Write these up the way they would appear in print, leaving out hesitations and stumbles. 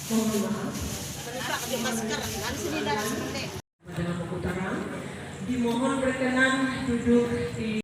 Mohon maaf. Dengan pemutaran, dimohon berkenan duduk di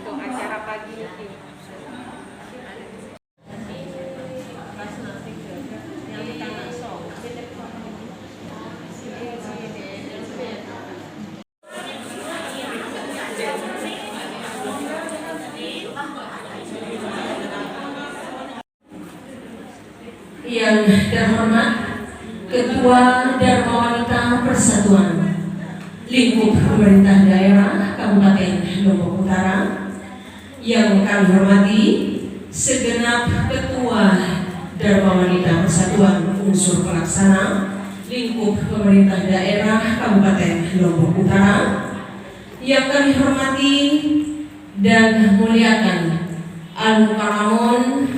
untuk acara pagi ini. Yang terhormat Ketua Dharma Wanita Persatuan Lingkup Pemerintah Daerah Kabupaten Lombok Utara, yang kami hormati segenap Ketua Dharma Wanita Persatuan Unsur Pelaksana Lingkup Pemerintah Daerah Kabupaten Lombok Utara, yang kami hormati dan muliakan Al-Mukarramun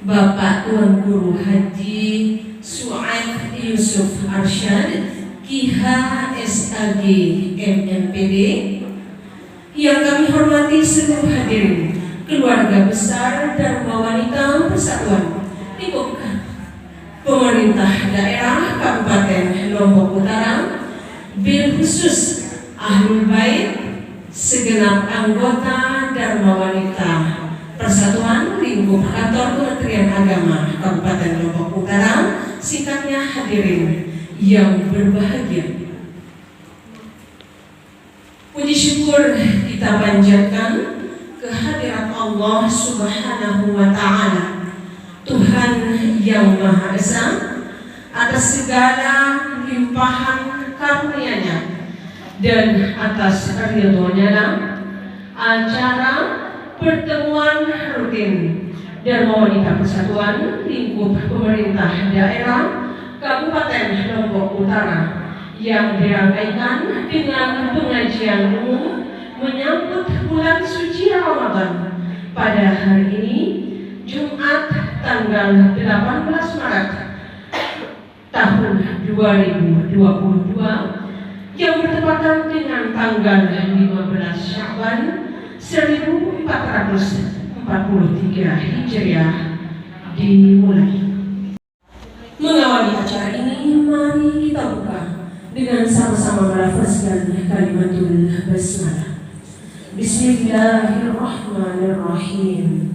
Bapak Tuan Guru Haji Su'aib Yusuf Arsyad KH.SAG MMPD, yang kami hormati seluruh hadirin keluarga besar Dharma Wanita Persatuan Lingkup Pemerintah Daerah Kabupaten Lombok Utara, bil khusus Ahlul Bait, segenap anggota Dharma Wanita Persatuan Lingkup Kantor Kementerian Agama Kabupaten Lombok Utara, singkatnya hadirin yang berbahagia. Puji syukur kita panjatkan kehadirat Allah Subhanahu wa Ta'ala, Tuhan yang Maha Esa, atas segala limpahan karunia-Nya dan atas ridho-Nya acara pertemuan rutin Dharma Wanita Persatuan Lingkup Pemerintah Daerah Kabupaten Lombok Utara yang dirangkaikan dengan pengajian umum menyambut bulan suci Ramadan pada hari ini, Jumat tanggal 18 Maret tahun 2022, yang bertepatan dengan tanggal 15 Sya'ban 1443 Hijriah dimulai. Mengawali acara ini, mari kita buka dengan sama-sama melafazkan kalimatul basmalah. Bismillahirrahmanirrahim.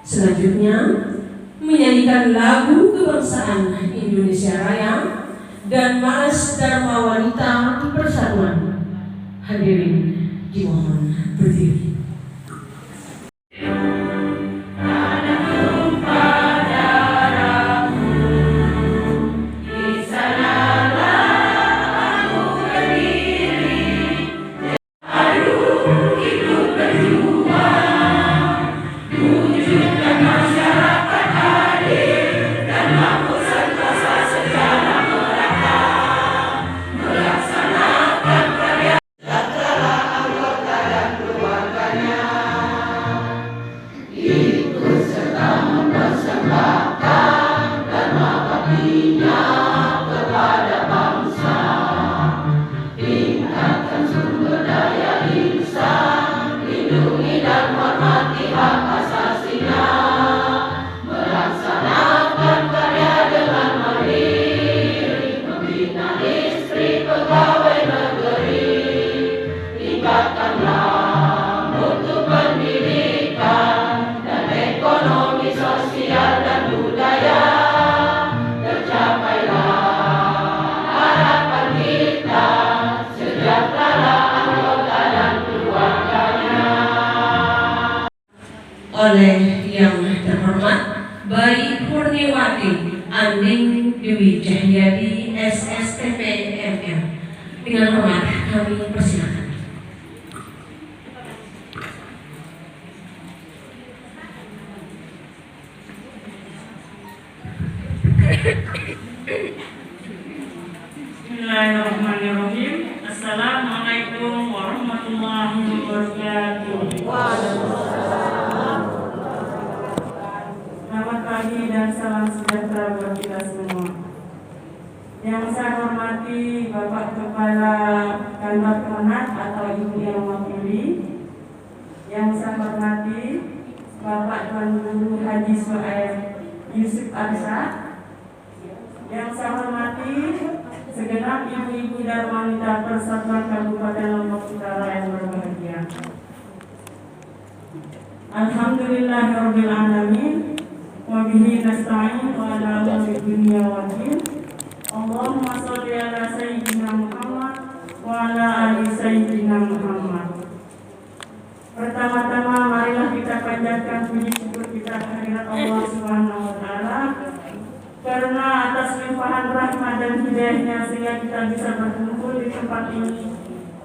Selanjutnya menyanyikan lagu kebangsaan Indonesia Raya dan Malas Dharma Wanita Persatuan. Hadirin dimohon berdiri. Keluarga oleh yang terhormat Bayi Kurniwati Anding Dewi Cahyadi SSTP MM. Dengan hormat kami persilakan. Bismillahirrahmanirrahim. Assalamualaikum warahmatullahi wabarakatuh. Selamat pagi dan salam sejahtera buat kita semua. Yang saya hormati Bapak Kepala Kantor Kemenat atau Ibu yang mewakili. Yang saya hormati Bapak Tuan Guru Haji Suhaib Yusuf Arsyad. Yang saya hormati segenap ibu-ibu dan wanita Persatuan Kabupaten Lombok Utara yang berbahagia. Alhamdulillahirabbil alamin. Wa bihi nasta'in wa ala umuri dunya waddin. Allahumma shalli ala sayyidina Muhammad wa ala ali sayyidina Muhammad. Pertama-tama marilah kita panjatkan puji syukur kita kehadirat Allah Subhanahu wa taala karena atas limpahan rahmat dan hidayahnya sehingga kita bisa berkumpul di tempat ini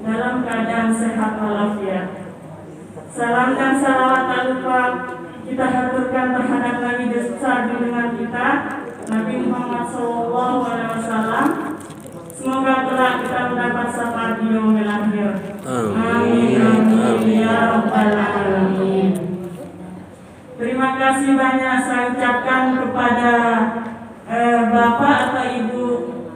dalam keadaan sehat walafiat. Salam dan salawat tak lupa kita haturkan terhadap Nabi besar junjungan kita Nabi Muhammad SAW. Semoga kelak kita mendapat syafaat di yaumil akhir. Amin amin ya rabbal alamin. Terima kasih banyak saya ucapkan kepada Bapak atau Ibu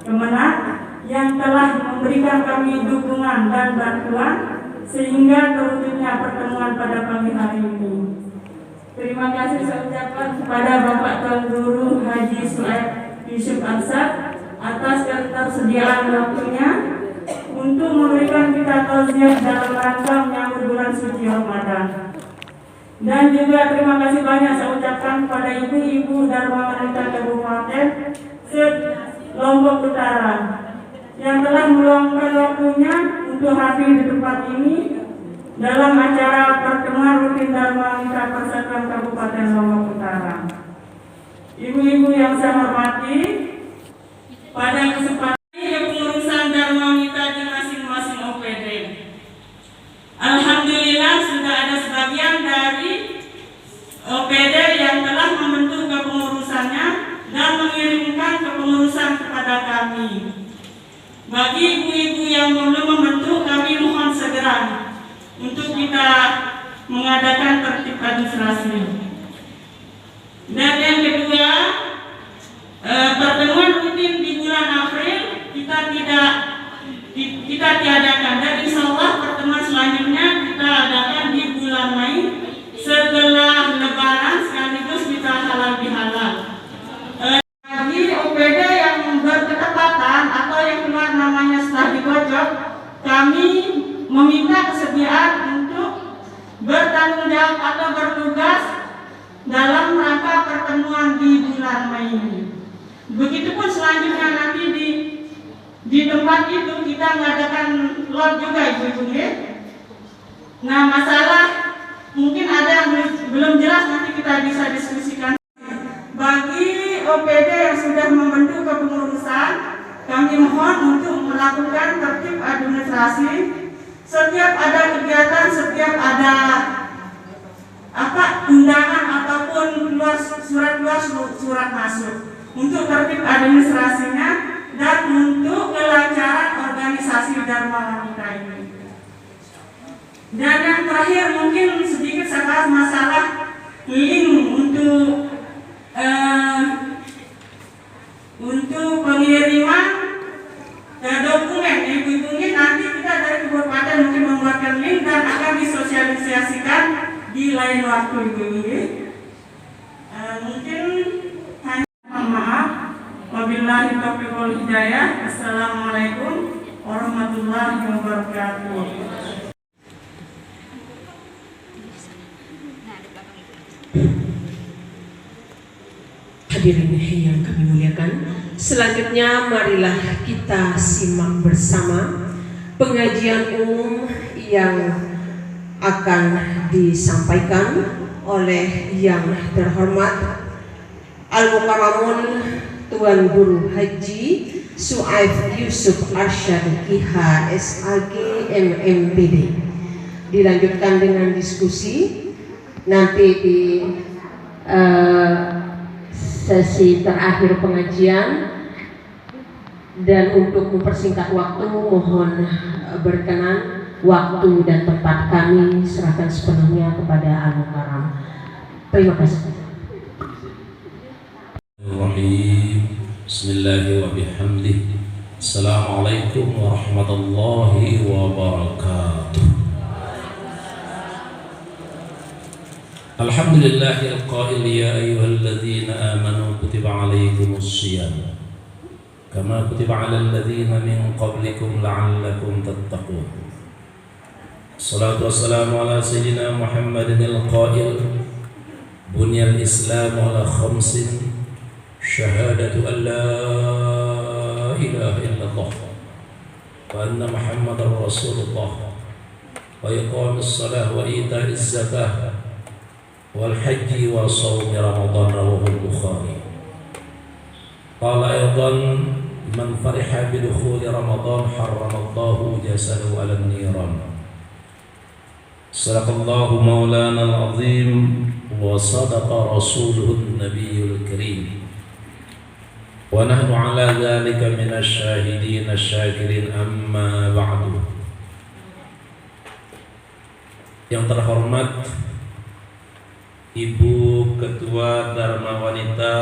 Kemenat yang telah memberikan kami dukungan dan bantuan sehingga terwujudnya pertemuan pada pagi hari ini. Terima kasih saya ucapkan kepada Bapak Tuan Guru Haji Suhaib Yusuf Arsyad atas ketersediaan waktunya untuk memberikan kita tausiah dalam rangka menyambut bulan suci Ramadan. Dan juga terima kasih banyak saya ucapkan kepada ibu-ibu Dharma Wanita Kabupaten Lombok Utara yang telah meluangkan waktunya untuk hadir di tempat ini dalam acara pertemuan rutin Dharma Wanita Persatuan Kabupaten Lombok Utara. Ibu-ibu yang saya hormati, pada kesempatan ini pengurusan Dharma Wanita di masing-masing OPD. Alhamdulillah sudah ada sebagian dari OPD yang telah membentuk kepengurusannya dan mengirimkan kepengurusan kepada kami. Bagi ibu-ibu yang belum membentuk, kami mohon segera untuk kita mengadakan tertib administrasi. Dan yang kedua, pertemuan rutin di bulan April kita tiadakan, dan insya Allah pertemuan selanjutnya kita adakan di bulan Mei setelah Lebaran sekaligus kita halal bihalal. Bagi OPD yang berketepatan atau yang keluar namanya setelah dikocok, kami meminta kesediaan untuk bertanggung jawab atau bertugas dalam rangka pertemuan di bulan Mei ini. Begitupun selanjutnya nanti di tempat itu kita mengadakan lot juga ibu-ibu. Nah, masalah mungkin ada yang belum jelas, nanti kita bisa diskusikan. Bagi OPD yang sudah membentuk kepengurusan, kami mohon untuk melakukan tertib administrasi. Setiap ada kegiatan, setiap ada undangan ataupun surat masuk, untuk tertib administrasinya dan untuk kelancaran organisasi Dharma Wanita ini. Dan yang terakhir mungkin sedikit saya bahas masalah link untuk pengiriman dokumen. Ibu-ibu ini nanti kita dari kabupaten mungkin membuatkan link dan akan disosialisasikan di lain waktu ibu-ibu. Mungkin hanya mohon maaf. Wabillahi taufiq wal hidayah. Assalamualaikum warahmatullahi wabarakatuh. Hadirin yang kami muliakan, selanjutnya marilah kita simak bersama pengajian umum yang akan disampaikan oleh yang terhormat Al-Mukarramun Tuan Guru Haji Su'aib Yusuf Arsyad IH SAG MMPD. Dilanjutkan dengan diskusi nanti di sesi terakhir pengajian, dan untuk mempersingkat waktu mohon berkenan waktu dan tempat kami serahkan sepenuhnya kepada Al-Mukarram. Terima kasih. Bismillahirrahmanirrahim wa bihamdih. Assalamualaikum warahmatullahi wabarakatuh. Alhamdulillahil qail ya ayyuhalladzina amanu kutiba alaikumus shiyam kama kutiba alal ladzina min qablikum la'allakum tattaqun. Assalatu wassalamu ala sayyidina Muhammadinil qail bunyal islam ala khamsin syahadatu an la ilaha illallah wa anna muhammadar rasulullah wa iqamis salah wa ita'iz zakah wal haji wa shawmi ramadan rawahu al-Bukhari. Qala aydan man fariha bi dukhuli ramadan harramallahu jasadahu 'ala an-niran. Sadaqallahu maulana al-azim wa sadaqa rasuluhu an-nabiyyul karim. Wa nahnu ala dhalika minasy syahidin asy-syakirin, amma ba'du. Yang terhormat Ibu Ketua Dharma Wanita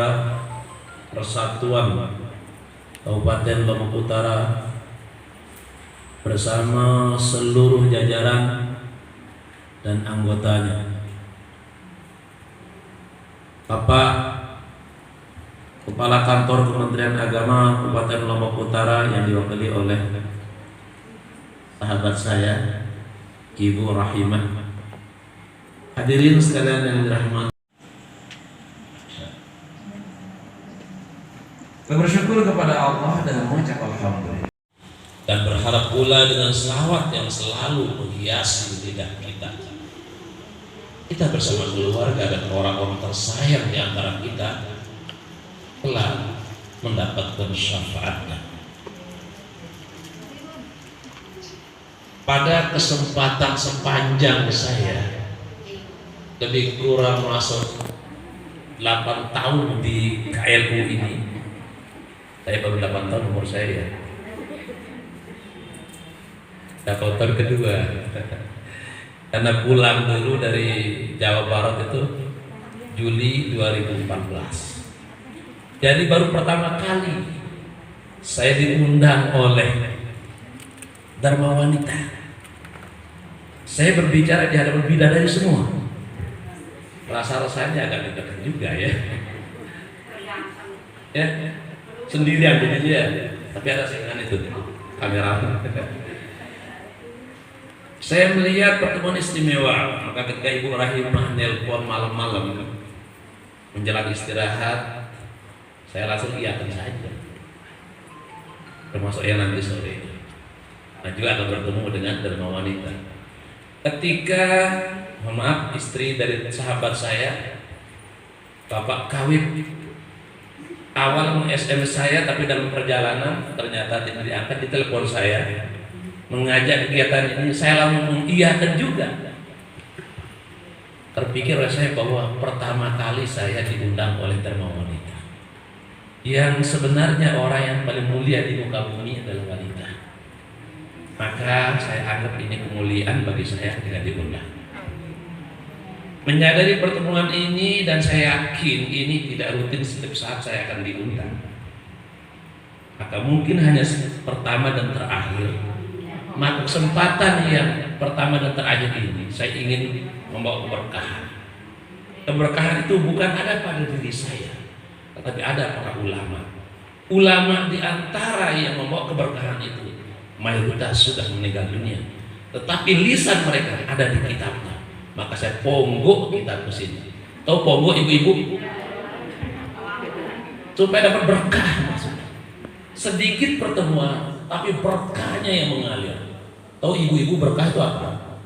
Persatuan Kabupaten Lombok Utara bersama seluruh jajaran dan anggotanya, Bapak Kepala Kantor Kementerian Agama Kabupaten Lombok Utara yang diwakili oleh sahabat saya Ibu Rahimah, hadirin sekalian yang dirahmati. Kita bersyukur kepada Allah dengan mengucap alhamdulillah dan berharap pula dengan selawat yang selalu menghiasi lidah kita. Kita bersama keluarga dan orang-orang tersayang di antara kita telah mendapatkan syafaatnya. Pada kesempatan sepanjang saya, lebih kurang masuk 8 tahun di KLU ini, saya baru 8 tahun umur saya, dapat tahun kedua karena pulang dulu dari Jawa Barat itu Juli 2014. Jadi baru pertama kali saya diundang oleh Dharma Wanita. Saya berbicara di hadapan bidadari semua. Rasa-rasanya agak dekat juga ya. Ya, sendirian gitu ya. Tapi ada saingan itu kamera. Saya melihat pertemuan istimewa, maka ketika Ibu Rahimah nelpon malam-malam menjelang istirahat, saya langsung iyakan saja, termasuk yang nanti sore. Nah, juga akan bertemu dengan Dharma Wanita. Ketika, mohon maaf, istri dari sahabat saya, Bapak Kawib, awal meng-SMS saya, tapi dalam perjalanan ternyata tidak diangkat, ditelepon saya, mengajak kegiatan ini, saya langsung mengiyakan juga. Terpikir oleh saya bahwa pertama kali saya diundang oleh Dharma Wanita, yang sebenarnya orang yang paling mulia di muka bumi adalah wanita. Maka saya anggap ini kemuliaan bagi saya dengan diundang. Menyadari pertemuan ini, dan saya yakin ini tidak rutin setiap saat saya akan diundang, maka mungkin hanya pertama dan terakhir. Maka kesempatan yang pertama dan terakhir ini saya ingin membawa keberkahan. Keberkahan itu bukan ada pada diri saya, tetapi ada para ulama. Ulama di antara yang membawa keberkahan itu mayoritas sudah meninggal dunia, tetapi lisan mereka ada di kitabnya. Maka saya ponggok kitab ke sini. Tahu ponggok ibu-ibu? Supaya dapat berkah maksudnya. Sedikit pertemuan, tapi berkahnya yang mengalir. Tahu ibu-ibu berkah itu apa?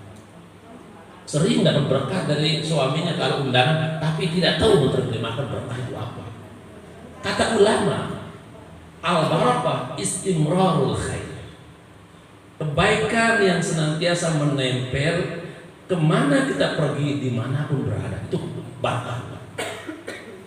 sering dapat berkah dari suaminya kalau undangan, tapi tidak tahu menerjemahkan berkah itu apa. Kata ulama, al-barakah istimrarul khair. Kebaikan yang senantiasa menempel kemana kita pergi, dimanapun berada, itu barakah.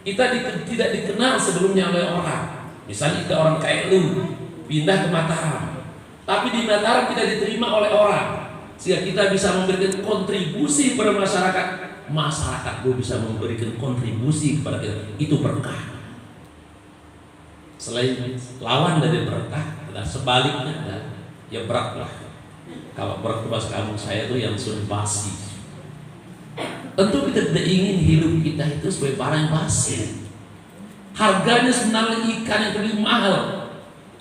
Kita tidak dikenal sebelumnya oleh orang. Misalnya kita orang kayak lu pindah ke Mataram, tapi di Mataram tidak diterima oleh orang, sehingga kita bisa memberikan kontribusi kepada masyarakat. Masyarakat gue bisa memberikan kontribusi kepada kita, itu berkah. Selain lawan dari berkah, adalah sebaliknya adalah ya berat lah. Kalau berat bahasa kampung saya itu yang sudah basi. Tentu kita tidak ingin hidup kita itu sebagai barang yang basi. Harganya sebenarnya ikan yang lebih mahal,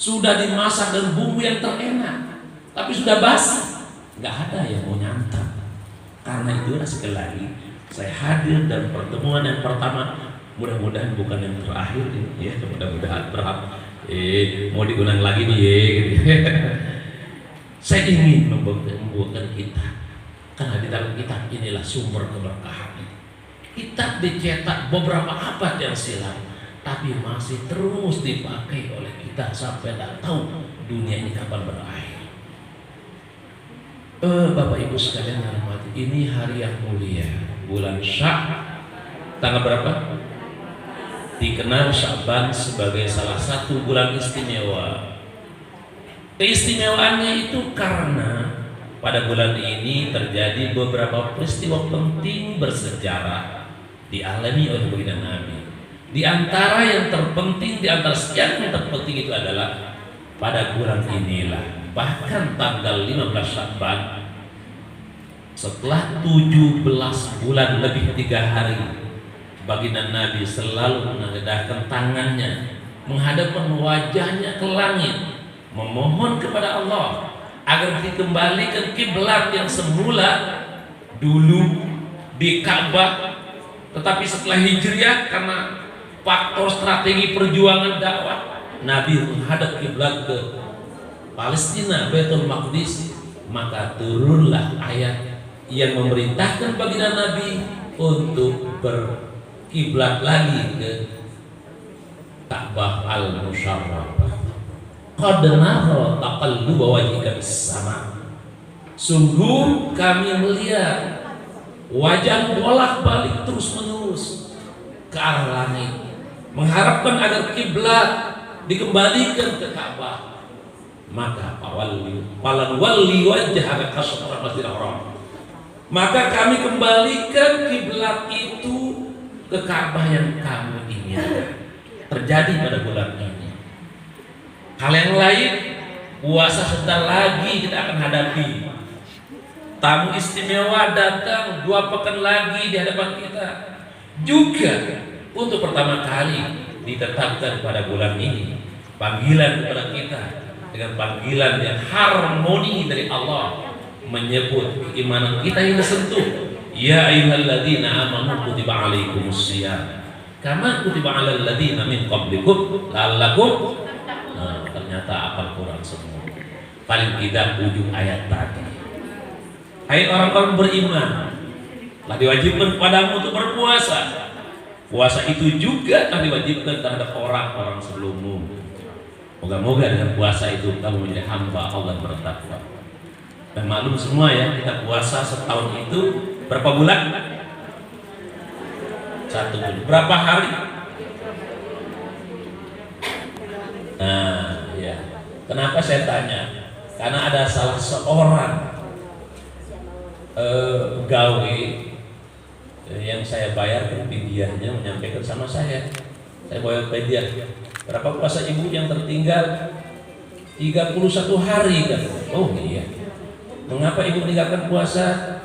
sudah dimasak dan bumbu yang terenak, tapi sudah basi, nggak ada yang mau nyantap. Karena itu sekali lagi saya hadir dan pertemuan yang pertama, mudah-mudahan bukan yang terakhir ya, mudah-mudahan berharap mau diulang lagi nih ya gitu. Saya ingin membuatkan kita, karena di dalam kitab inilah sumber keberkahan. Kitab dicetak beberapa abad yang silam, tapi masih terus dipakai oleh kita sampai tidak tahu dunia ini kapan berakhir. Bapak Ibu sekalian yang hormati, ini hari yang mulia, bulan Sya'ban. Tanggal berapa? Dikenal Sya'ban sebagai salah satu bulan istimewa. Keistimewaannya itu karena pada bulan ini terjadi beberapa peristiwa penting bersejarah dialami oleh baginda Nabi. Di antara yang terpenting, di antara sekian yang terpenting itu adalah pada bulan inilah, bahkan tanggal 15 Sya'ban, setelah 17 bulan lebih 3 hari, baginda Nabi selalu mengadahkan tangannya, menghadapkan wajahnya ke langit, memohon kepada Allah agar dikembalikan kiblat yang semula dulu di Ka'bah, tetapi setelah hijriah karena faktor strategi perjuangan dakwah, Nabi menghadap kiblat ke Palestina, Baitul Maqdis, maka turunlah ayat yang memerintahkan baginda Nabi untuk berkiblat lagi ke Ka'bah al-Musyarrafah. Qad nara taqalluba wajhika bis-sama. Sungguh kami melihat wajah bolak-balik terus-menerus ke arah langit, mengharapkan agar kiblat dikembalikan ke Ka'bah. Maka falan walli wajhaka syatral masjidil haram. Maka kami kembalikan kiblat itu ke Ka'bah yang kamu inginkan. Terjadi pada bulan ini. Hal yang lain, puasa sebentar lagi kita akan hadapi. Tamu istimewa datang 2 pekan lagi di hadapan kita. Juga untuk pertama kali ditetapkan pada bulan ini panggilan kepada kita dengan panggilan yang harmoni dari Allah, menyebut keimanan kita yang tersentuh. Ya ayyuhalladzina amanu kutiba alaikumusiyam kama kutiba alal ladzina min qablikum la'allakum. Ternyata apal Quran semua. Paling tidak ujung ayat tadi. Hai orang-orang beriman, telah diwajibkan kepadamu untuk berpuasa. Puasa itu juga telah diwajibkan terhadap orang-orang sebelummu. Moga-moga dengan puasa itu kamu menjadi hamba Allah bertakwa. Dan maklum semua ya, kita puasa setahun itu berapa bulan? 1 bulan. Berapa hari? Nah, ya. Kenapa saya tanya? Karena ada salah seorang gawe yang saya bayarkan pidiahnya menyampaikan sama saya bayar pidiah. Berapa puasa ibu yang tertinggal? 31 hari kan? Oh iya. Mengapa ibu meninggalkan puasa?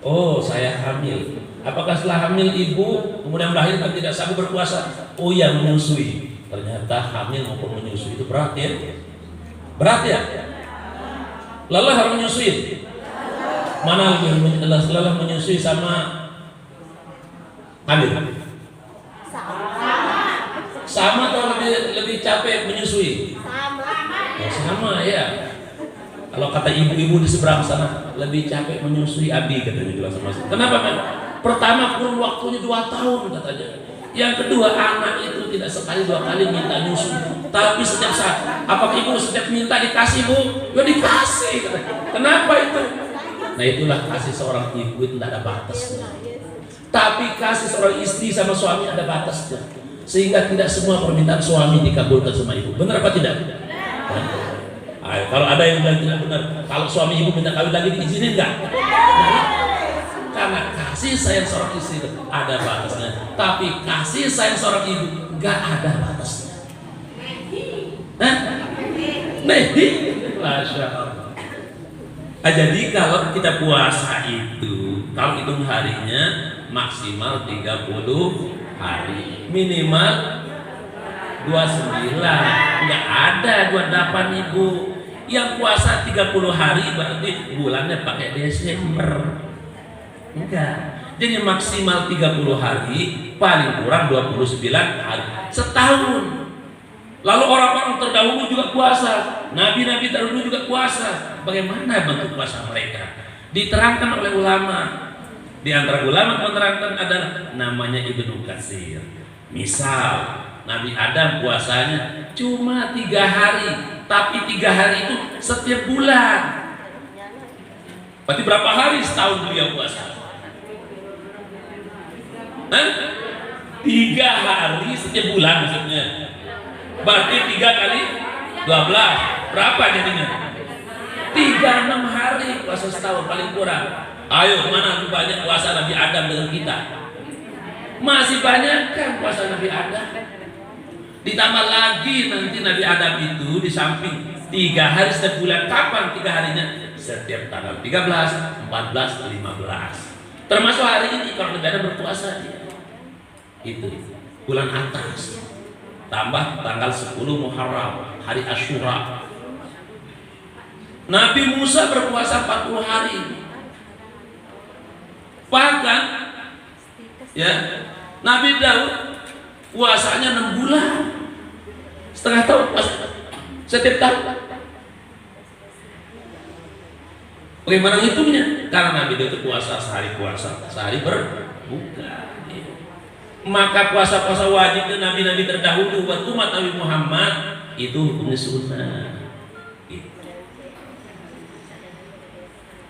Oh, saya hamil. Apakah setelah hamil ibu kemudian melahirkan tidak sanggup berpuasa? Oh ya, menyusui. Ternyata hamil maupun menyusui itu berat ya. Berat ya? Lelah harus menyusui. Mana lebih lelah menyusui sama hamil? Sama atau lebih capek menyusui? Sama ya. Kalau kata ibu-ibu di seberang sana, lebih capek menyusui Abi katanya bilang sama saya. Kenapa kan? Pertama kurun waktunya 2 tahun katanya. Yang kedua, anak itu tidak sekali 2 kali minta nyusu, tapi setiap saat. Apakah ibu setiap minta dikasih bu? Ya dikasih katanya. Kenapa itu? Nah itulah kasih seorang ibu itu tidak ada batasnya. Tapi kasih seorang istri sama suami ada batasnya. Sehingga tidak semua permintaan suami dikabulkan sama ibu. Benar apa tidak? Kalau ada yang bilang tidak benar, kalau suami ibu minta kawin lagi diizinin nggak? Karena kasih sayang seorang istri ada batasnya, tapi kasih sayang seorang ibu nggak ada batasnya. Nih, masya Allah. Jadi kalau kita puasa itu, kalau hitung harinya maksimal 30 hari, minimal 29, nggak ada 28 ibu. Yang puasa 30 hari berarti bulannya pakai Desember. Enggak. Jadi maksimal 30 hari, paling kurang 29 hari. Setahun. Lalu orang-orang terdahulu juga puasa. Nabi-nabi terdahulu juga puasa. Bagaimana bentuk puasa mereka? Diterangkan oleh ulama. Di antara ulama menerangkan adalah namanya Ibnu Katsir. Misal Nabi Adam puasanya cuma 3 hari, tapi 3 hari itu setiap bulan. Berarti berapa hari setahun beliau puasa? 3 hari setiap bulan maksudnya. Berarti 3 kali 12. Berapa jadinya? 36 hari puasa setahun paling kurang. Ayo, mana tuh banyak puasa Nabi Adam dengan kita? Masih banyak kan puasa Nabi Adam? Ditambah lagi nanti Nabi Adam itu di samping 3 hari setiap bulan. Kapan 3 harinya? Setiap tanggal 13, 14, 15. Termasuk hari ini kalau Nabi Adam berpuasa itu bulan atas. Tambah tanggal 10 Muharram, hari Asyura. Nabi Musa berpuasa 40 hari. Bahkan ya, Nabi Daud puasanya 6 bulan. Setengah tahun puasa. Setiap tahun. Bagaimana hitungnya? Karena Nabi Daud itu puasa, sehari berbuka. Maka puasa-puasa wajib itu nabi-nabi terdahulu buat umat Nabi Muhammad itu hukumnya sunnah.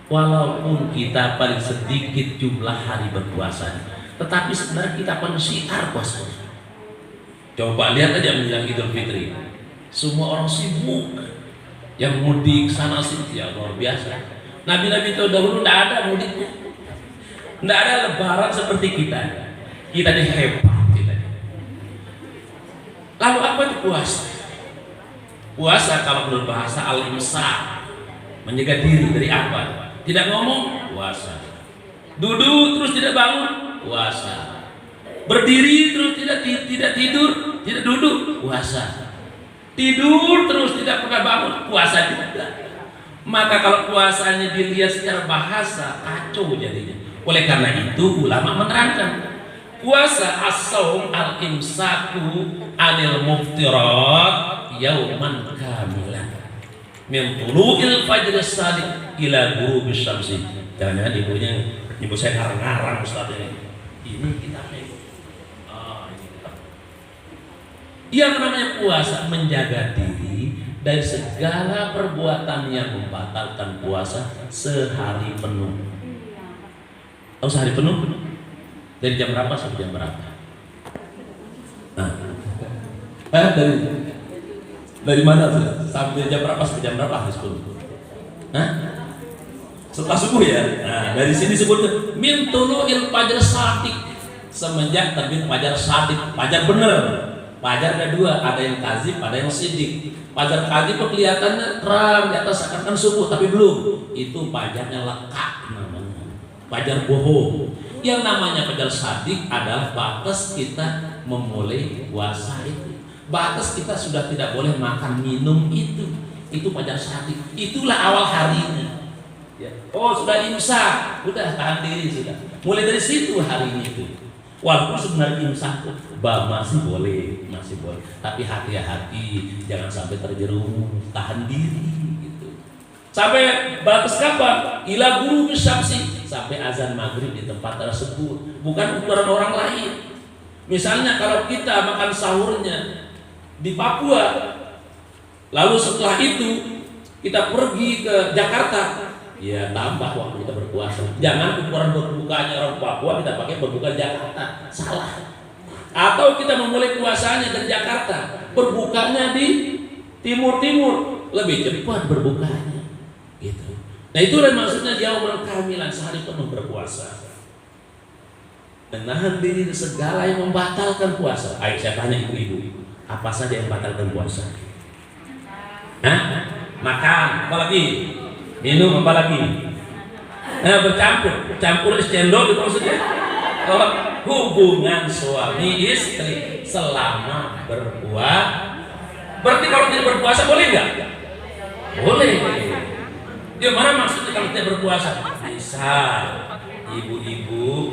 Walaupun kita paling sedikit jumlah hari berpuasa, tetapi sebenarnya kita paling syiar puasa. Coba lihat aja menjelang Idul Fitri, semua orang sibuk, yang mudik sana sini, ya luar biasa. Nabi-nabi terdahulu tidak ada mudiknya, tidak ada lebaran seperti kita. Kita ini hebat kita. Lalu apa itu puasa? Puasa kalau menurut bahasa al-imsak, menjaga diri dari apa? Tidak ngomong, puasa. Duduk terus tidak bangun, puasa. Berdiri terus tidak tidur, tidak duduk, puasa. Tidur terus tidak pernah bangun, puasa juga. Maka kalau puasanya dilihat secara bahasa, kacau jadinya. Oleh karena itu ulama menerangkan puasa as-saum al-imsaku anil muftirat yauman kamilan min tulu'il fajr as-sadiq ila ghurubis syamsi. Jangan ibu saya ngarang-ngarang Ustaz ini kitabnya. Yang namanya puasa menjaga diri dari segala perbuatan yang membatalkan puasa sehari penuh. Tahu sehari penuh? Dari jam berapa sampai jam berapa? Dari mana tuh? Sampai jam berapa sampai jam berapa habis pun? Setelah subuh ya. Nah, dari sini sebutnya min tulu'il fajr sadiq, semenjak terbit fajar sadiq, fajar bener. Fajar ada 2, ada yang kadzib, ada yang sidik. Fajar kadzib kelihatannya terang di atas akan subuh, tapi belum. Itu fajarnya lekak namanya. Fajar bohong. Yang namanya fajar sadiq adalah batas kita memulai puasa itu. Batas kita sudah tidak boleh makan minum itu. Itu fajar sadiq. Itulah awal harinya. Ya. Oh sudah imsak, udah tahan diri sudah. Mulai dari situ hari itu. Walaupun sebenarnya imsak masih boleh. Tapi hati-hati, jangan sampai terjerumus. Tahan diri gitu. Sampai batas kapan? Ila guru bisyamsi, sampai azan maghrib di tempat tersebut, bukan ukuran orang lain. Misalnya kalau kita makan sahurnya di Papua, lalu setelah itu kita pergi ke Jakarta, ya tambah waktu kita berpuasa. Jangan ukuran berbukanya orang Papua kita pakai berbuka di Jakarta, salah. Atau kita memulai puasanya dari Jakarta, berbukanya di timur-timur, lebih cepat berbukanya. Gitu. Nah itulah maksudnya yaumul kamilan, sehari penuh berpuasa. Menahan diri dari segala yang membatalkan puasa. Ayo saya tanya ibu-ibu, apa saja yang membatalkan puasa? Hah? Makan, apa lagi? Minum, apa lagi? Bercampur es cendol itu maksudnya. Hubungan suami istri selama berpuasa. Berarti kalau tidak berpuasa boleh nggak? Boleh. Dia mana maksudnya kalau tidak berpuasa? Misal ibu-ibu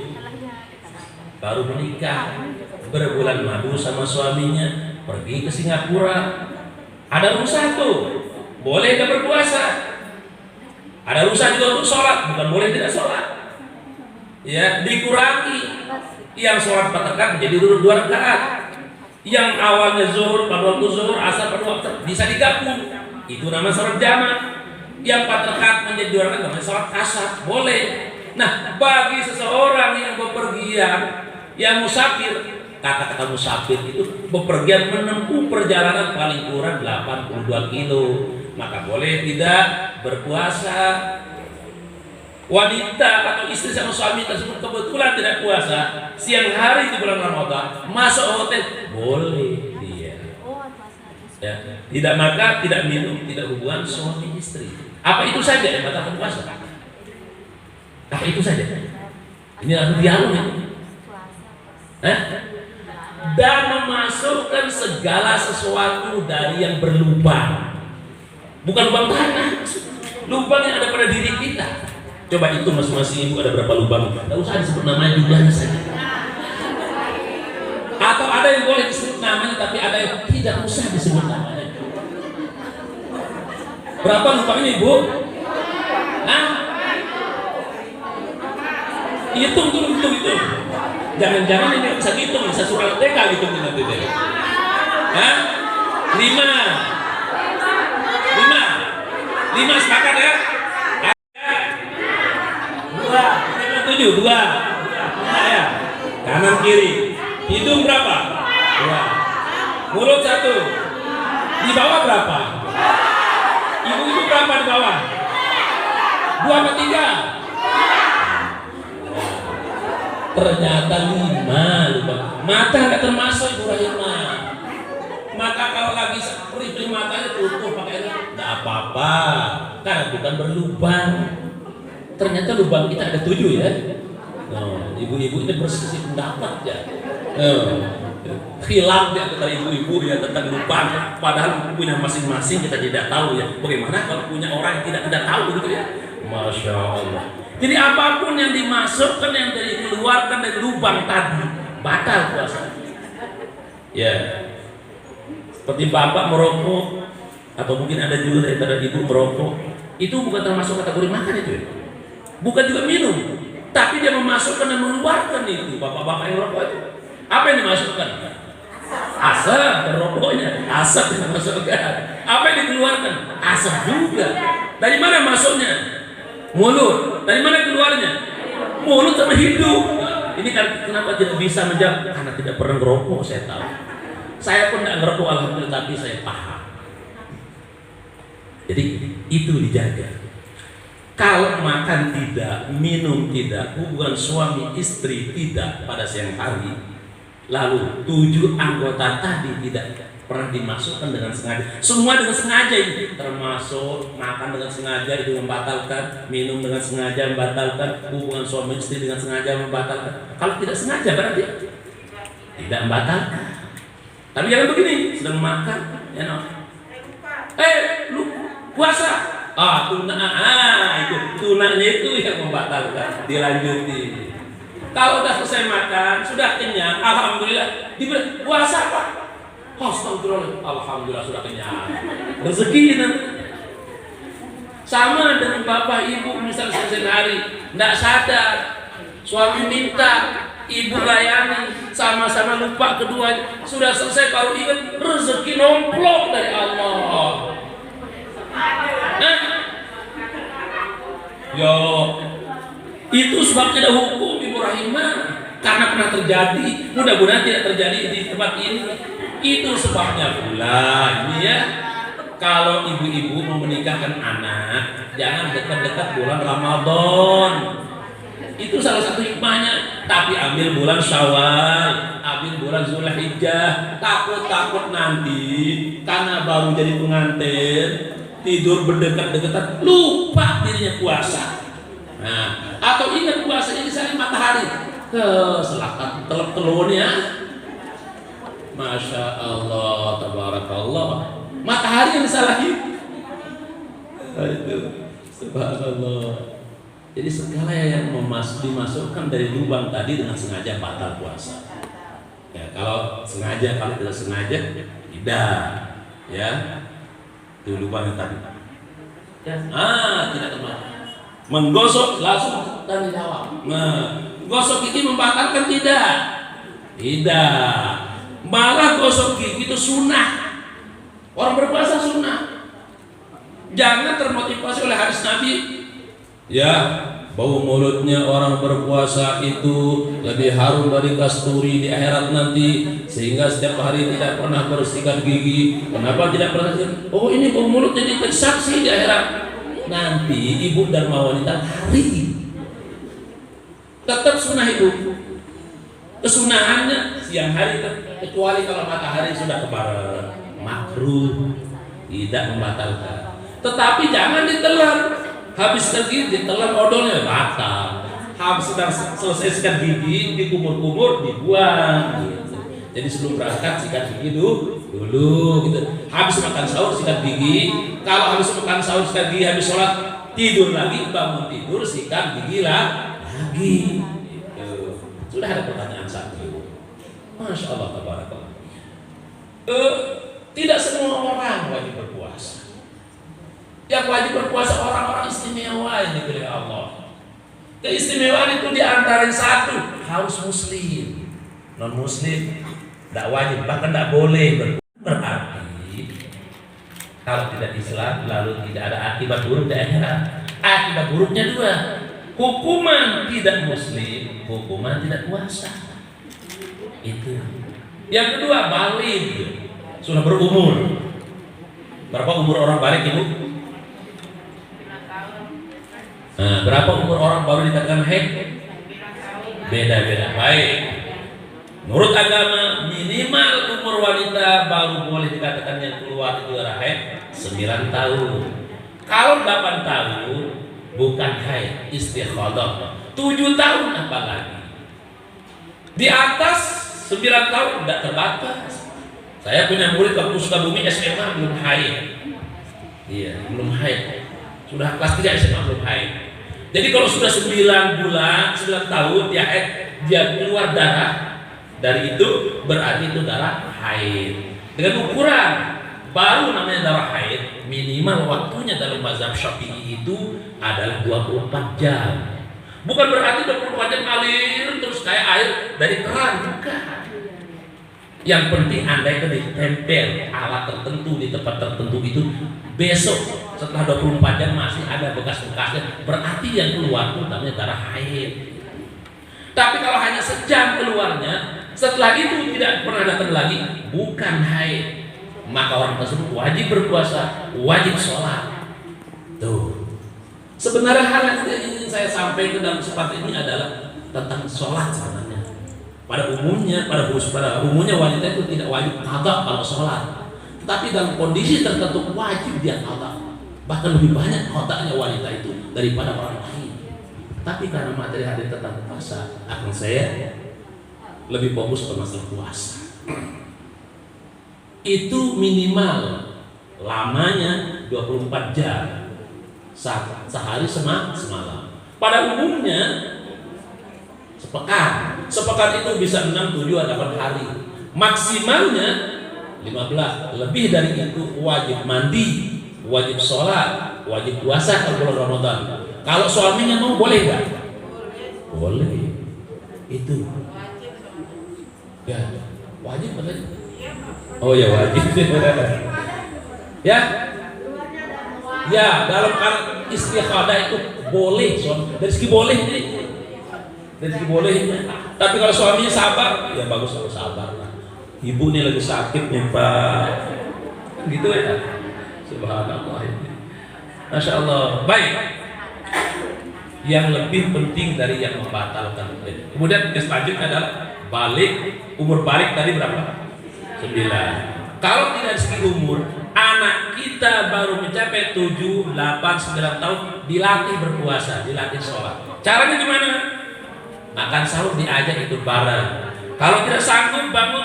baru menikah, berbulan madu sama suaminya, pergi ke Singapura, ada rusa tuh, boleh nggak berpuasa? Ada rusa juga untuk sholat, bukan boleh tidak sholat. Ya, dikurangi. Yang sholat 4 rakaat menjadi 2 rakaat. Yang awalnya zuhur pada waktu zuhur, asar pada waktu bisa digabung. Itu nama sholat jamak. Yang 4 rakaat menjadi 2 rakaat namanya sholat asar, boleh. Nah, bagi seseorang yang bepergian, yang musafir, kata-kata musafir itu bepergian menempuh perjalanan paling kurang 82 kilo, maka boleh tidak berpuasa. Wanita atau istri sama suami tersebut kebetulan tidak puasa, siang hari di bulan Ramadan masuk hotel, boleh dia. Ya, tidak makan, tidak minum, tidak hubungan suami istri. Apa itu saja yang batalkan puasa? Apa itu saja? Ini langsung dialog ya. Dan memasukkan segala sesuatu dari yang berlubang, bukan lubang tanah, lubang yang ada pada diri kita. Coba itu masing-masing ibu ada berapa lubang? Tidak usah disebut namanya, jumlahnya saja. Atau ada yang boleh disebut namanya, tapi ada yang tidak usah disebut namanya. Berapa lubangnya ibu? Hah? Hitung. Jangan-jangan ini bisa hitung, bisa surat TK hitung nanti deh. Hah? 5 sepakat ya? 2 ya. Kanan kiri. Hidung berapa? 2. Mulut 1. Di bawah berapa? Ibu-ibu berapa di bawah? 2 atau 3? Ternyata 5 lubang. Mata nggak termasuk Ibu Rahimah. Maka kalau lagi perih matanya tutup pakai nggak apa-apa, karena bukan berlubang. Ternyata lubang kita ada 7 ya. Ibu-ibu ini bersisi pendapat ya. Khilaf di antara ibu-ibu ya tentang lubang. Padahal punya masing-masing kita tidak tahu ya. Bagaimana kalau punya orang yang tidak tahu gitu ya? Masya Allah. Jadi apapun yang dimasukkan, yang dikeluarkan dari lubang tadi, batal puasa. Ya. Seperti bapak merokok, atau mungkin ada juga dari antara ibu merokok, itu bukan termasuk kategori makan itu ya. Bukan juga minum, tapi dia memasukkan dan mengeluarkan itu. Bapak-bapak yang merokok itu, apa yang dimasukkan? Asap, rokoknya asap yang dimasukkan. Apa yang dikeluarkan? Asap juga. Dari mana masuknya? Mulut. Dari mana keluarnya? Mulut sama hidung. Ini kan kenapa tidak bisa menjawab? Karena tidak pernah ngerokok, saya tahu. Saya pun tidak ngerokok alhamdulillah, tapi saya paham. Jadi itu dijaga. Kalau makan tidak, minum tidak, hubungan suami istri tidak pada siang hari, lalu 7 anggota tadi tidak pernah dimasukkan dengan sengaja. Semua dengan sengaja ini, termasuk makan dengan sengaja itu membatalkan, minum dengan sengaja membatalkan, hubungan suami istri dengan sengaja membatalkan. Kalau tidak sengaja berarti tidak membatalkan. Tapi jangan begini, sedang makan, ya no. Lu puasa. Itu tunanya itu yang membatalkan. Dilanjuti. Kalau sudah selesai makan, sudah kenyang, alhamdulillah, diberi puasa apa? Astagfirullah, alhamdulillah sudah kenyang. Rezeki nanti. Sama dengan bapak ibu misalnya selesai hari, tidak sadar, suami minta, ibu layani, sama-sama lupa keduanya, sudah selesai baru ingat rezeki nomplok dari Allah. Nah, yo, itu sebabnya ada hukum Ibu Rahimah, karena pernah terjadi, mudah-mudahan tidak terjadi di tempat ini. Itu sebabnya pula ini ya, kalau ibu-ibu mau menikahkan anak, jangan dekat-dekat bulan Ramadan. Itu salah satu hikmahnya. Tapi ambil bulan Syawal, ambil bulan Zulhijjah. Takut nanti karena baru jadi pengantin, tidur berdekat-dekatan, lupa dirinya puasa. Nah, atau ingat puasanya misalnya matahari ke selatan telur-telurnya. Masya Allah, tabarakallah. Matahari yang disalahi. Itu subhanallah. Jadi segala yang dimasukkan dari lubang tadi dengan sengaja batal puasa. Ya, kalau sengaja, kalau tidak sengaja tidak. Ya, itu lubangnya tadi. Ya, tidak teman. Menggosok langsung dan jawab. Gosok gigi membatalkan tidak? Tidak. Malah gosok gigi itu sunnah. Orang berpuasa sunnah. Jangan termotivasi oleh hadis Nabi. Ya, bau mulutnya orang berpuasa itu lebih harum dari kasturi di akhirat nanti, sehingga setiap hari tidak pernah bersikat gigi. Kenapa tidak pernah? Oh, ini bau mulut jadi saksi di akhirat. Nanti ibu dan wanita hari tetap sunnah itu. Kesunahannya siang hari, kecuali kalau matahari sudah ke barat, makruh, tidak membatalkan. Tetapi jangan ditelan. Habis gigi ditelan odolnya batal. Habis sedang selesai sikat gigi, dikumur-kumur, dibuang gitu. Jadi sebelum berangkat sikat gigi dulu gitu. Habis makan sahur sikat gigi. Kalau habis makan sahur sikat gigi, habis sholat tidur lagi, bangun tidur sikat gigi lagi. Sudah ada pertanyaan satu. Masya Allah, tabarakallah. Tidak semua orang wajib berpuasa. Yang wajib berpuasa orang-orang istimewa yang dipilih Allah. Keistimewaan itu diantarin satu, harus muslim. Non muslim tidak wajib, bahkan tidak boleh berarti kalau tidak Islam lalu tidak ada akibat buruk di akhirat. Akibat buruknya dua. Hukuman tidak muslim, hukuman tidak puasa. Itu. Yang kedua, balik. Sudah berumur. Berapa umur orang balik, Ibu? 5 tahun. Nah, berapa umur orang baru dikatakan haid? Beda-beda. Baik. Menurut agama, minimal umur wanita baru boleh dikatakan yang keluar itu adalah haid 9 tahun. Kalau 8 tahun bukan haid, istikhadah. 7 tahun apalagi. Di atas 9 tahun tidak terbatas. Saya punya murid waktu Sukabumi SMA belum haid. Iya, belum haid. Sudah kelas 3 SMA belum haid. Jadi kalau sudah 9 bulan, 9 tahun dia haid, dia keluar darah. Dari itu berarti itu darah haid. Dengan ukuran baru namanya darah haid, minimal waktunya dalam mazhab Syafi'i itu adalah 24 jam. Bukan berarti 24 jam ngalir terus kayak air dari keran, bukan. Yang penting andai kan ditempel alat tertentu di tempat tertentu itu, besok setelah 24 jam masih ada bekas-bekasnya, berarti yang keluar itu namanya darah haid. Tapi kalau hanya sejam keluarnya, setelah itu tidak pernah datang lagi, bukan haid. Maka orang tersebut wajib berpuasa, wajib sholat. Tuh. Sebenarnya hal yang ingin saya sampaikan dalam kesempatan ini adalah tentang sholat sebenarnya. Pada umumnya wanita itu tidak wajib qadha kalau sholat. Tetapi dalam kondisi tertentu wajib dia qadha. Bahkan lebih banyak qadhanya wanita itu daripada orang lain. Tapi karena materi hadir tentang puasa, akan saya lebih fokus ke masalah puasa. Itu minimal lamanya 24 jam. Sehari semalam. Pada umumnya sepekan itu bisa 6, 7, 8 hari. Maksimalnya 15. Lebih dari itu wajib mandi, wajib sholat, wajib puasa kalau bulan Ramadan. Kalau suaminya mau boleh nggak? Boleh. Itu. Ya, wajib betul. Oh ya wajib. Ya. Ya, dalam istikhadah itu boleh, dari segi boleh ini. Dari segi boleh. Tapi kalau suaminya sabar, ya bagus kalau sabar. Ibu ini lagi sakit nih Pak. Gitu ya. Subhanallah. Masya Allah. Baik. Yang lebih penting dari yang membatalkan. Kemudian yang selanjutnya adalah balik. Umur balik tadi berapa? 9. Kalau tidak segi umur, anak kita baru mencapai 7, 8, 9 tahun dilatih berpuasa, dilatih sholat. Caranya gimana? Makan sahur diajak itu bareng. Kalau tidak sanggup bangun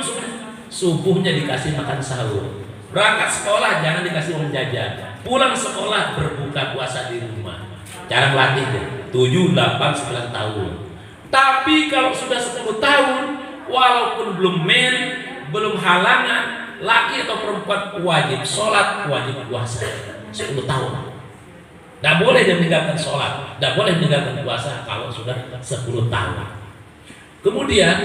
subuhnya dikasih makan sahur. Berangkat sekolah jangan dikasih uang jajan. Pulang sekolah berbuka puasa di rumah. Cara melatihnya 7, 8, 9 tahun. Tapi kalau sudah 10 tahun, walaupun belum married, belum halangan, laki atau perempuan wajib sholat, wajib puasa 10 tahun. Tidak boleh dia meninggalkan sholat, tidak boleh meninggalkan puasa kalau sudah 10 tahun. Kemudian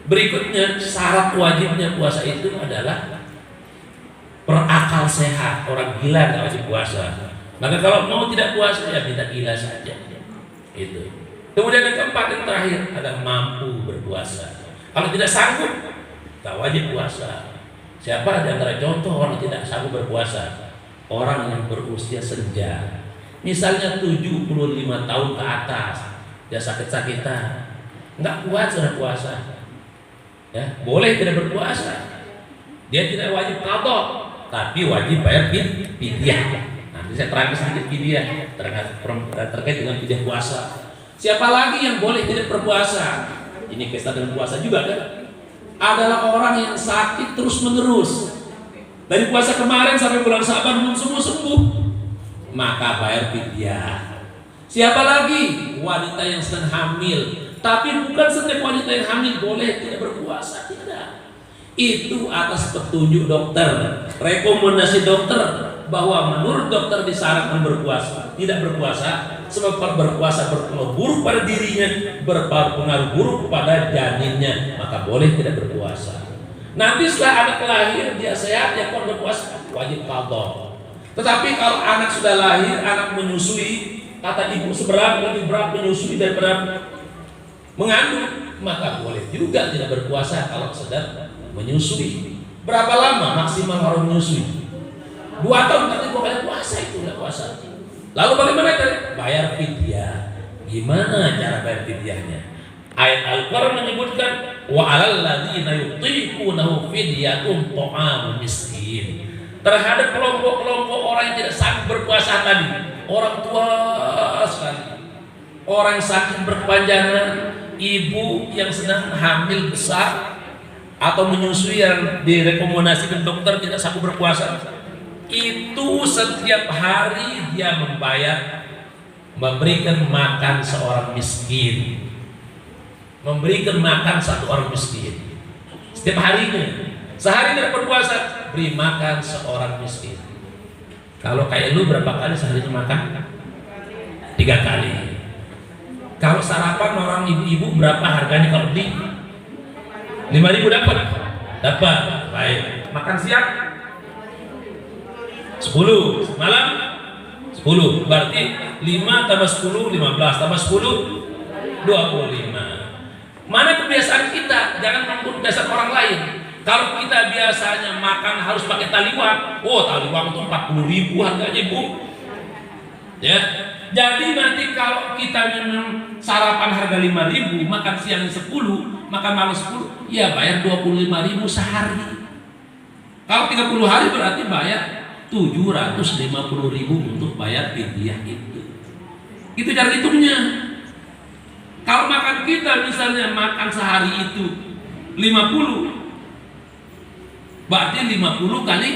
berikutnya syarat wajibnya puasa itu adalah berakal sehat. Orang gila tidak wajib puasa. Maka kalau mau tidak puasa ya tidak gila saja. Itu. Kemudian yang keempat yang terakhir adalah mampu berpuasa. Kalau tidak sanggup, tak wajib puasa. Siapa di antara contoh orang tidak sanggup berpuasa? Orang yang berusia senja. Misalnya 75 tahun ke atas, dia sakit-sakitan, nggak kuat sudah puasa. Ya, boleh tidak berpuasa. Dia tidak wajib qadha, tapi wajib bayar fidyah. Nanti saya terangkan sedikit fidyah terkait dengan fidyah puasa. Siapa lagi yang boleh tidak berpuasa? Ini kisah dengan puasa juga kan? Adalah orang yang sakit terus menerus. Dari puasa kemarin sampai bulan Syaban belum sembuh, maka bayar fidyah. Siapa lagi? Wanita yang sedang hamil. Tapi bukan setiap wanita yang hamil boleh tidak berpuasa, tidak. Itu atas petunjuk dokter, rekomendasi dokter, bahwa menurut dokter disarankan berpuasa, tidak berpuasa sebab berpuasa berpengaruh buruk pada dirinya, berpengaruh buruk pada janinnya, maka boleh tidak berpuasa. Nanti setelah anak lahir dia sehat, dia pun berpuasa, wajib qadha. Tetapi kalau anak sudah lahir, anak menyusui, kata ibu seberang lebih berat menyusui daripada mengandung, maka boleh juga tidak berpuasa kalau sedang menyusui. Berapa lama maksimal harus menyusui? 2 tahun nanti boleh puasa, itu tidak puasa. Lalu bagaimana cara? Bayar fidyah. Gimana cara bayar fidyahnya? Ayat Al-Quran menyebutkan wa 'alal ladzina yutiqunahu fidyatun ta'amun miskin. Terhadap kelompok-kelompok orang yang tidak sanggup berpuasa tadi, orang tua sekali, orang sakit berkepanjangan, ibu yang sedang hamil besar atau menyusui yang direkomendasikan dokter tidak sanggup berpuasa, itu setiap hari dia memberikan makan seorang miskin, memberikan makan satu orang miskin setiap harinya. Sehari tidak berpuasa, beri makan seorang miskin. Kalau kayak lu berapa kali sehari makan? 3 kali. Kalau sarapan orang ibu-ibu berapa harganya kalau beli? 5.000 dapat? Dapat. Baik. Makan siang? 10. Malam? 10. Berarti 5 tambah 10, 15 tambah 10, 25. Mana kebiasaan kita? Jangan mengikut kebiasaan orang lain. Kalau kita biasanya makan harus pakai taliwang, taliwang itu 40.000 harganya, Bu. Ya. Jadi nanti kalau kita minum sarapan harga 5.000, makan siang 10, makan malam 10, ya bayar 25.000 sehari. Kalau 30 hari berarti bayar 750.000 untuk bayar fidyah itu. Itu cara hitungnya. Kalau makan kita misalnya makan sehari itu 50, berarti 50 kali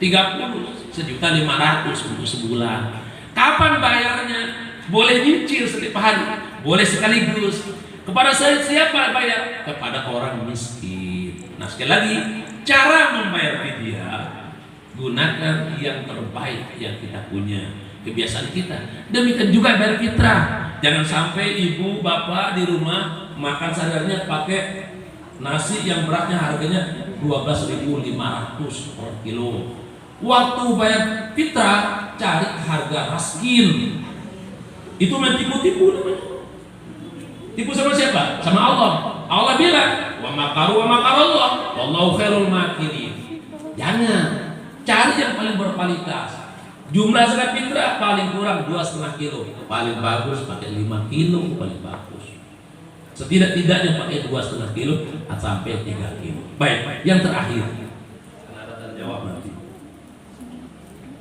30, 1.500.000 untuk sebulan. Kapan bayarnya? Boleh nyicil setiap hari, boleh sekaligus. Kepada saya siapa bayar? Kepada orang miskin. Nah sekali lagi, cara membayar fidyah, gunakan yang terbaik yang kita punya. kebiasaan kita. Demikian juga bayar fitrah. Jangan sampai ibu bapak di rumah makan sehari-harinya pakai nasi yang beratnya harganya 12.500 per kilo. Waktu bayar fitrah cari harga raskin. Itu mentipu-tipu namanya. Tipu sama siapa? Sama Allah. Allah bilang, "Wa makaru wa makarallah, wallahu khairul makirin." Jangan cari yang paling berkualitas. Jumlah zakat fitrah paling kurang 2,5 kilo. Paling bagus pakai 5 kilo paling bagus. Setidak-tidaknya pakai 2,5 kilo sampai 3 kilo. Baik, yang terakhir. Ada tanya jawab nanti.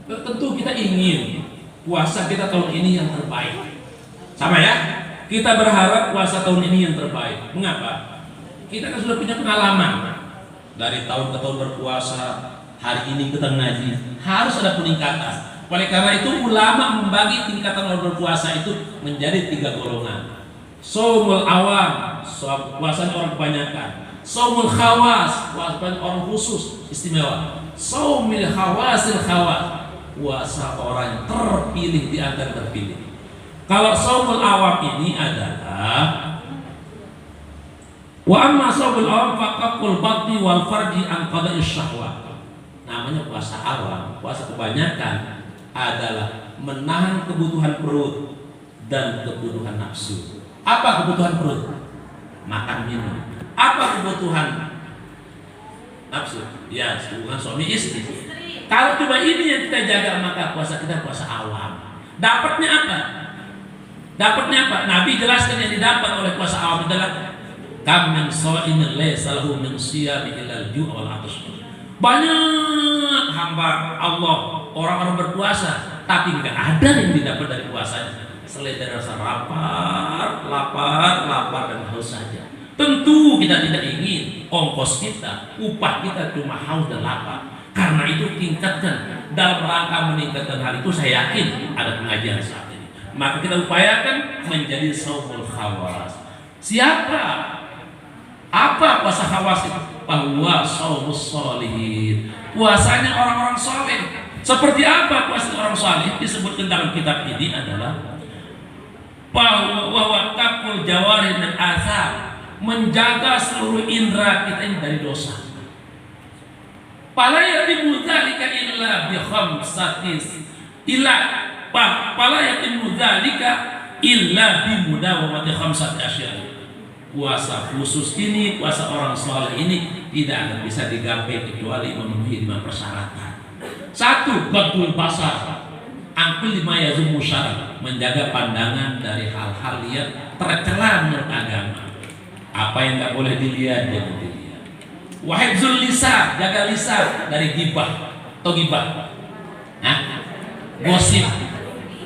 Tentu kita ingin puasa kita tahun ini yang terbaik. Sama ya? Kita berharap puasa tahun ini yang terbaik. Mengapa? Kita kan sudah punya pengalaman. Dari tahun ke tahun berpuasa, hari ini kita ngaji, harus ada peningkatan. Oleh karena itu ulama membagi tingkatan orang berpuasa itu menjadi 3 golongan. Shaumul awam, puasa orang kebanyakan. Shaumul khawas, puasa orang khusus istimewa. Shaumil khawasil khawas, puasa orang yang terpilih di antara terpilih. Kalau shaumul awam ini adalah wa amma shaumul awam faqul batni wal farji an qada'i syahwat. Namanya puasa awam, puasa kebanyakan adalah menahan kebutuhan perut dan kebutuhan nafsu. Apa kebutuhan perut? Makan minum. Apa kebutuhan nafsu? Ya, hubungan suami istri. Kalau cuma ini yang kita jaga, maka puasa kita puasa awam. Dapatnya apa? Dapatnya apa? Nabi jelaskan yang didapat oleh puasa awam adalah kam min sha'imin laysa lahu min siyami illa al-ju' wal 'atash. Banyak hamba Allah, orang-orang berpuasa, tapi enggak ada yang didapat dari puasanya selain dari rasa lapar dan haus saja. Tentu kita tidak ingin ongkos kita, upah kita cuma haus dan lapar. Karena itu tingkatkan dalam rangka meningkatkan hal itu. Saya yakin ada pengajian saat ini. Maka kita upayakan menjadi shaumul khawas. Siapa? Apa puasa khawas itu? Bahwa shaumus sholihin, puasanya orang-orang soleh. Seperti apa puasa orang soleh? Disebutkan dalam kitab ini adalah bahwa takul jawarih dan azab, menjaga seluruh indera kita ini dari dosa. Fala yatimu dzalika illa bi khamsatis illa fala yatimu dzalika illa bi mudawamati khamsati asya. Puasa khusus ini, puasa orang saleh ini tidak akan bisa digapai kecuali memenuhi 5 persyaratan. 1. Ghadul basar, angkul 5 yazum musyarah, menjaga pandangan dari hal-hal yang tercela menurut agama. Apa yang tidak boleh dilihat jangan dilihat. Wahibzul lisan, jaga lisan dari gibah atau gibah, gosip.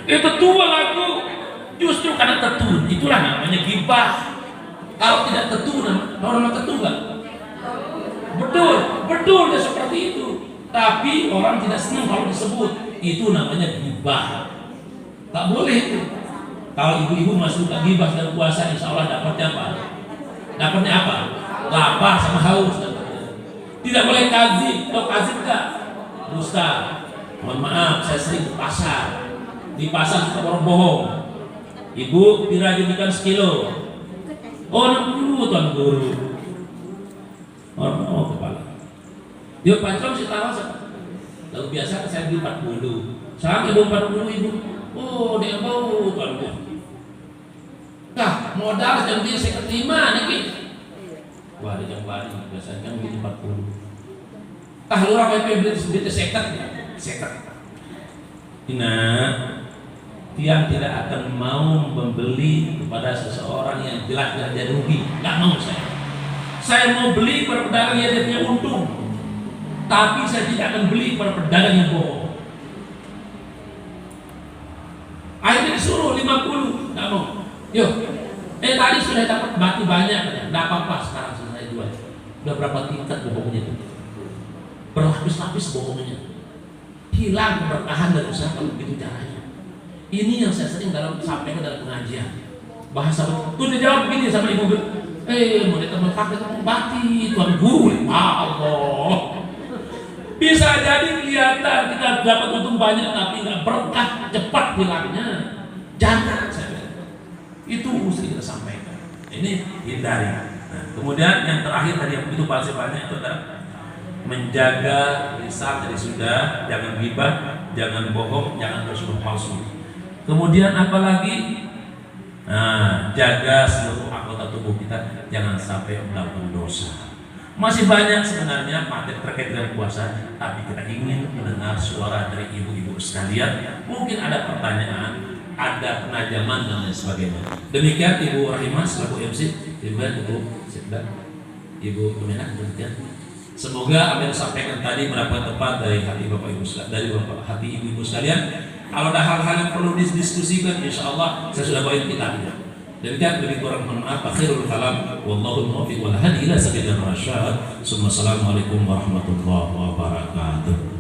Itu tua lagu, justru karena tetur, itulah namanya gibah. Kalau tidak tetur, orang ketua. Betul dia seperti itu. Tapi orang tidak senang kalau disebut, itu namanya gibah. Tak boleh itu. Kalau ibu-ibu masuk ke gibah dalam puasa, insya Allah dapatnya apa? Dapatnya apa? Lapar sama haus. Tidak boleh kazib, atau kazib enggak? Dusta. Mohon maaf, saya sering ke pasar. Di pasar suka orang bohong. Ibu dirajin ikan sekilo. Oh, 60 tuan guru. Oh, kepala. Dia pancong si tahu. Lalu biasa saya beli 40. Sekarang ibu 40 ibu. Oh, dia mau tuan guru. Nah, modal jam dia saya keterima nih. Wah, ada yang baru, biasanya kan beli 40. Lu apa yang beli sekat? Tiang tidak akan mau membeli kepada seseorang yang jelas-jelas dia rugi. Nggak mau saya. Saya mau beli kepada pedagang yang dia punya untung, tapi saya tidak akan beli kepada pedagang yang bohong. Akhirnya disuruh 50, nggak mau. Yuk, tadi sudah dapat batu banyak, nggak apa-apa sekarang. Udah berapa tingkat bohongnya itu? Berlapis-lapis bohongnya. Hilang keberkahan dari usaha kalau begitu caranya. Ini yang saya sering sampaikan dalam pengajian. Bahasa betul. Dia jawab begini sama ibu. Mereka mengatakan mengobati Tuhan Guru. Allah. Bisa jadi kelihatan kita dapat untung banyak tapi nggak berkah. cepat hilangnya. Jangan saya bilang. Itu mesti kita sampaikan. Ini hindari. Nah, kemudian yang terakhir tadi yang begitu palsu-palsunya itu adalah menjaga lisan. Jadi sudah, jangan ghibah, jangan bohong, jangan bersumpah palsu. Kemudian apalagi? Nah, jaga seluruh anggota tubuh kita jangan sampai melakukan dosa. Masih banyak sebenarnya materi terkait dengan puasa, tapi kita ingin mendengar suara dari ibu-ibu sekalian. Mungkin ada pertanyaan, ada penajaman dan lain sebagainya. Demikian Ibu Rahimah selaku MC, Ibu Sekda, Ibu Kemenak, demikian. Semoga apa yang disampaikan tadi mendapatkan tepat dari hati Bapak Ibu dari Bapak hati Ibu-ibu sekalian. Kalau ada hal-hal yang perlu didiskusikan, insya Allah saya sudah bawain kitabnya. Demikian, lebih kurang mohon maaf. Akhirul kalam, wallahul muwaffiq wal hadi ila sabilir rasyad. Assalamualaikum warahmatullahi wabarakatuh.